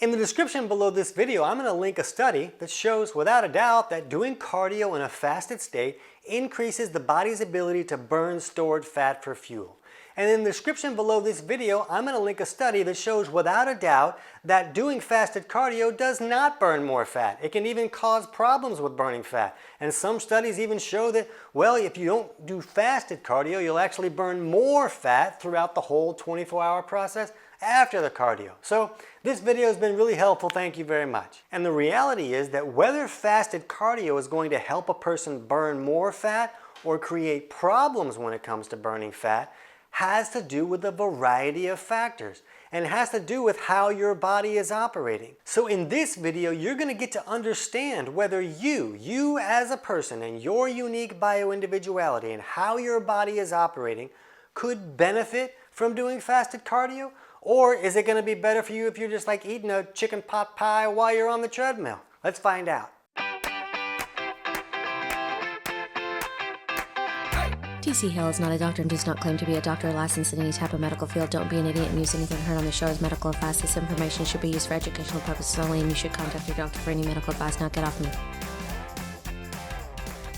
In the description below this video, I'm going to link a study that shows without a doubt that doing cardio in a fasted state increases the body's ability to burn stored fat for fuel. And in the description below this video, I'm going to link a study that shows without a doubt that doing fasted cardio does not burn more fat. It can even cause problems with burning fat. And some studies even show that, well, if you don't do fasted cardio, you'll actually burn more fat throughout the whole 24-hour process after the cardio. So this video has been really helpful, thank you very much. And the reality is that whether fasted cardio is going to help a person burn more fat or create problems when it comes to burning fat has to do with a variety of factors, and it has to do with how your body is operating. So in this video, you're going to get to understand whether you as a person and your unique bioindividuality and how your body is operating could benefit from doing fasted cardio, or is it going to be better for you if you're just like eating a chicken pot pie while you're on the treadmill? Let's find out. TC Hale is not a doctor and does not claim to be a doctor or licensed in any type of medical field. Don't be an idiot and use anything heard on the show as medical advice. This information should be used for educational purposes only, and you should contact your doctor for any medical advice. Now get off me.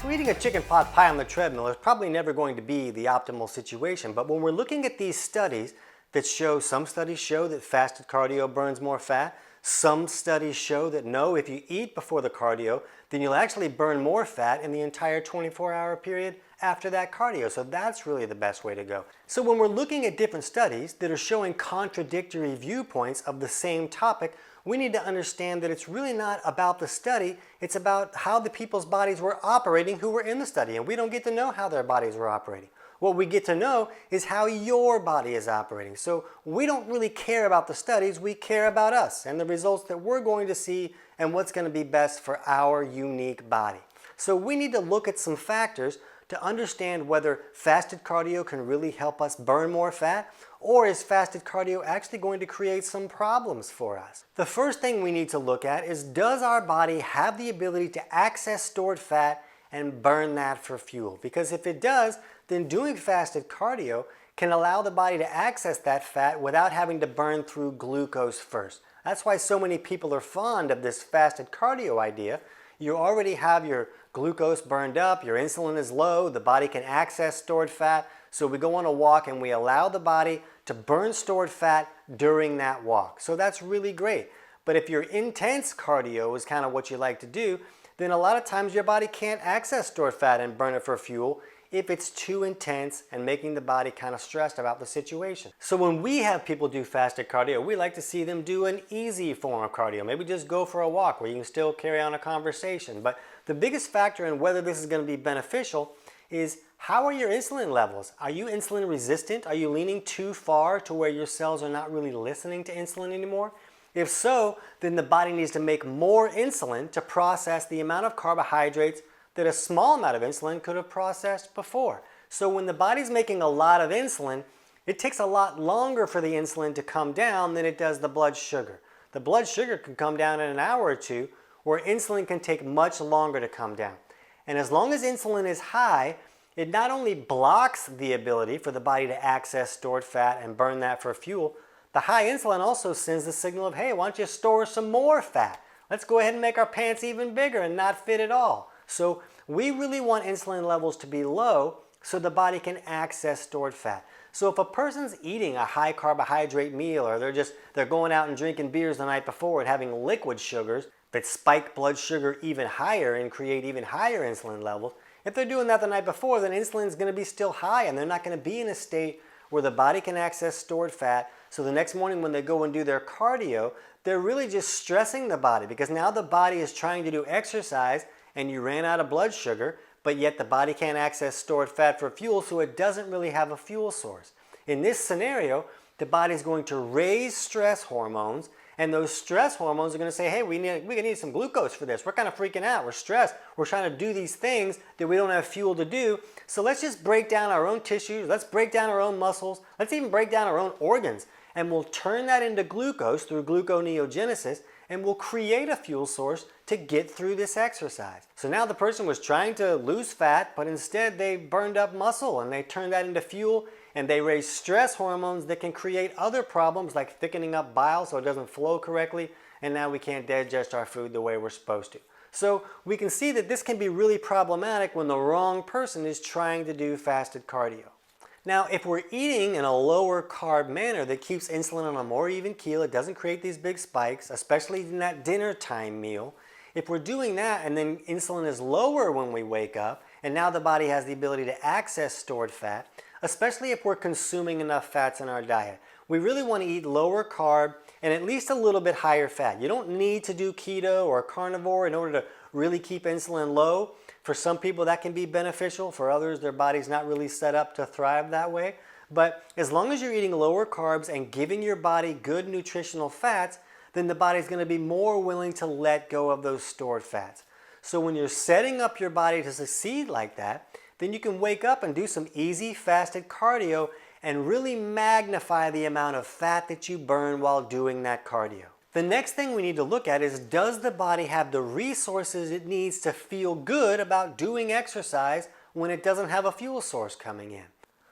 So eating a chicken pot pie on the treadmill is probably never going to be the optimal situation, but when we're looking at these studies that show, some studies show that fasted cardio burns more fat, some studies show that no, if you eat before the cardio, then you'll actually burn more fat in the entire 24-hour period after that cardio. So that's really the best way to go. So when we're looking at different studies that are showing contradictory viewpoints of the same topic, we need to understand that it's really not about the study, it's about how the people's bodies were operating who were in the study, and we don't get to know how their bodies were operating. What we get to know is how your body is operating. So we don't really care about the studies, we care about us and the results that we're going to see and what's going to be best for our unique body. So we need to look at some factors to understand whether fasted cardio can really help us burn more fat, or is fasted cardio actually going to create some problems for us? The first thing we need to look at is, does our body have the ability to access stored fat and burn that for fuel? Because if it does, then doing fasted cardio can allow the body to access that fat without having to burn through glucose first. That's why so many people are fond of this fasted cardio idea. You already have your glucose burned up, your insulin is low, the body can access stored fat, so we go on a walk and we allow the body to burn stored fat during that walk. So that's really great. But if your intense cardio is kind of what you like to do, then a lot of times your body can't access stored fat and burn it for fuel if it's too intense and making the body kind of stressed about the situation. So when we have people do fasted cardio, we like to see them do an easy form of cardio. Maybe just go for a walk where you can still carry on a conversation. But the biggest factor in whether this is going to be beneficial is, how are your insulin levels? Are you insulin resistant? Are you leaning too far to where your cells are not really listening to insulin anymore? If so, then the body needs to make more insulin to process the amount of carbohydrates that a small amount of insulin could have processed before. So when the body's making a lot of insulin, it takes a lot longer for the insulin to come down than it does the blood sugar. The blood sugar can come down in an hour or two, where insulin can take much longer to come down. And as long as insulin is high, it not only blocks the ability for the body to access stored fat and burn that for fuel, the high insulin also sends the signal of, hey, why don't you store some more fat? Let's go ahead and make our pants even bigger and not fit at all. So we really want insulin levels to be low so the body can access stored fat. So if a person's eating a high carbohydrate meal, or they're going out and drinking beers the night before and having liquid sugars that spike blood sugar even higher and create even higher insulin levels, if they're doing that the night before, then insulin is going to be still high and they're not going to be in a state where the body can access stored fat. So the next morning when they go and do their cardio, they're really just stressing the body, because now the body is trying to do exercise and you ran out of blood sugar, but yet the body can't access stored fat for fuel, so it doesn't really have a fuel source. In this scenario, the body's going to raise stress hormones, and those stress hormones are going to say, hey, we need some glucose for this. We're kind of freaking out. We're stressed. We're trying to do these things that we don't have fuel to do. So let's just break down our own tissues. Let's break down our own muscles. Let's even break down our own organs. And we'll turn that into glucose through gluconeogenesis, and we'll create a fuel source to get through this exercise. So now the person was trying to lose fat, but instead they burned up muscle and they turned that into fuel, and they raise stress hormones that can create other problems like thickening up bile so it doesn't flow correctly, and now we can't digest our food the way we're supposed to. So we can see that this can be really problematic when the wrong person is trying to do fasted cardio. Now, if we're eating in a lower carb manner that keeps insulin on a more even keel, it doesn't create these big spikes, especially in that dinner time meal. If we're doing that and then insulin is lower when we wake up, and now the body has the ability to access stored fat, especially if we're consuming enough fats in our diet, we really want to eat lower carb and at least a little bit higher fat. You don't need to do keto or carnivore in order to really keep insulin low. For some people that can be beneficial. For others, their body's not really set up to thrive that way. But as long as you're eating lower carbs and giving your body good nutritional fats, then the body's going to be more willing to let go of those stored fats. So when you're setting up your body to succeed like that, then you can wake up and do some easy fasted cardio and really magnify the amount of fat that you burn while doing that cardio. The next thing we need to look at is, does the body have the resources it needs to feel good about doing exercise when it doesn't have a fuel source coming in?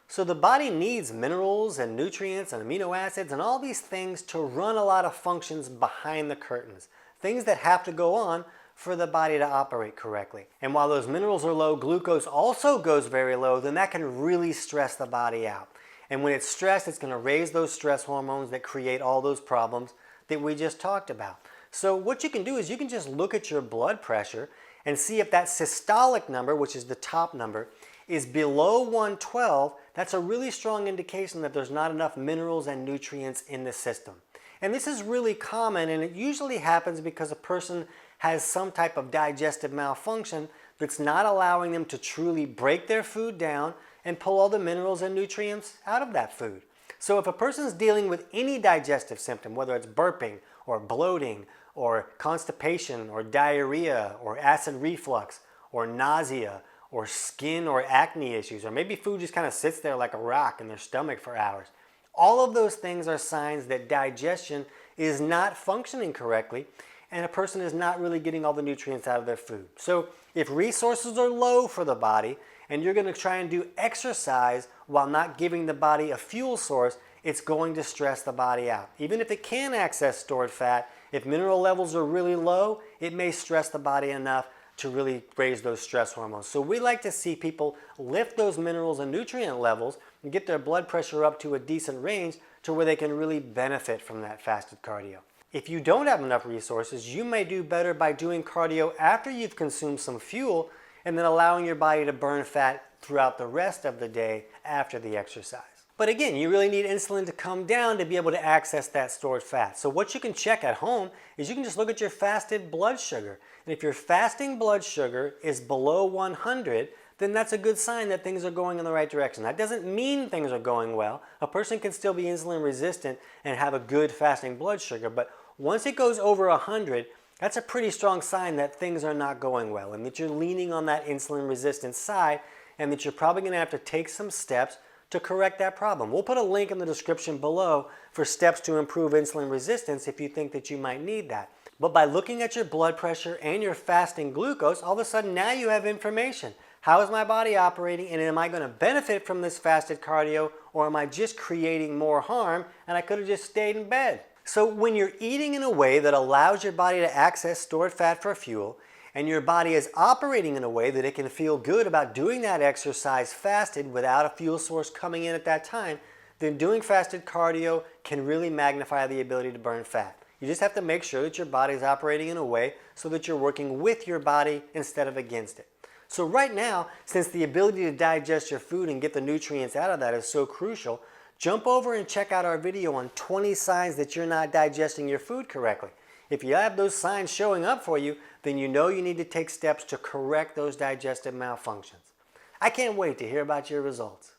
So the body needs minerals and nutrients and amino acids and all these things to run a lot of functions behind the curtains. Things that have to go on for the body to operate correctly. And while those minerals are low, glucose also goes very low, then that can really stress the body out. And when it's stressed, it's going to raise those stress hormones that create all those problems that we just talked about. So what you can do is you can just look at your blood pressure and see if that systolic number, which is the top number, is below 112. That's a really strong indication that there's not enough minerals and nutrients in the system. And this is really common, and it usually happens because a person has some type of digestive malfunction that's not allowing them to truly break their food down and pull all the minerals and nutrients out of that food. So if a person's dealing with any digestive symptom, whether it's burping or bloating or constipation or diarrhea or acid reflux or nausea or skin or acne issues, or maybe food just kind of sits there like a rock in their stomach for hours, all of those things are signs that digestion is not functioning correctly and a person is not really getting all the nutrients out of their food. So if resources are low for the body, and you're going to try and do exercise while not giving the body a fuel source, it's going to stress the body out. Even if it can access stored fat, if mineral levels are really low, it may stress the body enough to really raise those stress hormones. So we like to see people lift those minerals and nutrient levels and get their blood pressure up to a decent range to where they can really benefit from that fasted cardio. If you don't have enough resources, you may do better by doing cardio after you've consumed some fuel and then allowing your body to burn fat throughout the rest of the day after the exercise. But again, you really need insulin to come down to be able to access that stored fat. So what you can check at home is you can just look at your fasted blood sugar. And if your fasting blood sugar is below 100, then that's a good sign that things are going in the right direction. That doesn't mean things are going well. A person can still be insulin resistant and have a good fasting blood sugar, but once it goes over 100, that's a pretty strong sign that things are not going well and that you're leaning on that insulin resistant side and that you're probably going to have to take some steps to correct that problem. We'll put a link in the description below for steps to improve insulin resistance if you think that you might need that. But by looking at your blood pressure and your fasting glucose, all of a sudden now you have information. How is my body operating, and am I going to benefit from this fasted cardio, or am I just creating more harm and I could have just stayed in bed? So when you're eating in a way that allows your body to access stored fat for fuel, and your body is operating in a way that it can feel good about doing that exercise fasted without a fuel source coming in at that time, then doing fasted cardio can really magnify the ability to burn fat. You just have to make sure that your body is operating in a way so that you're working with your body instead of against it. So right now, since the ability to digest your food and get the nutrients out of that is so crucial, jump over and check out our video on 20 signs that you're not digesting your food correctly. If you have those signs showing up for you, then you know you need to take steps to correct those digestive malfunctions. I can't wait to hear about your results.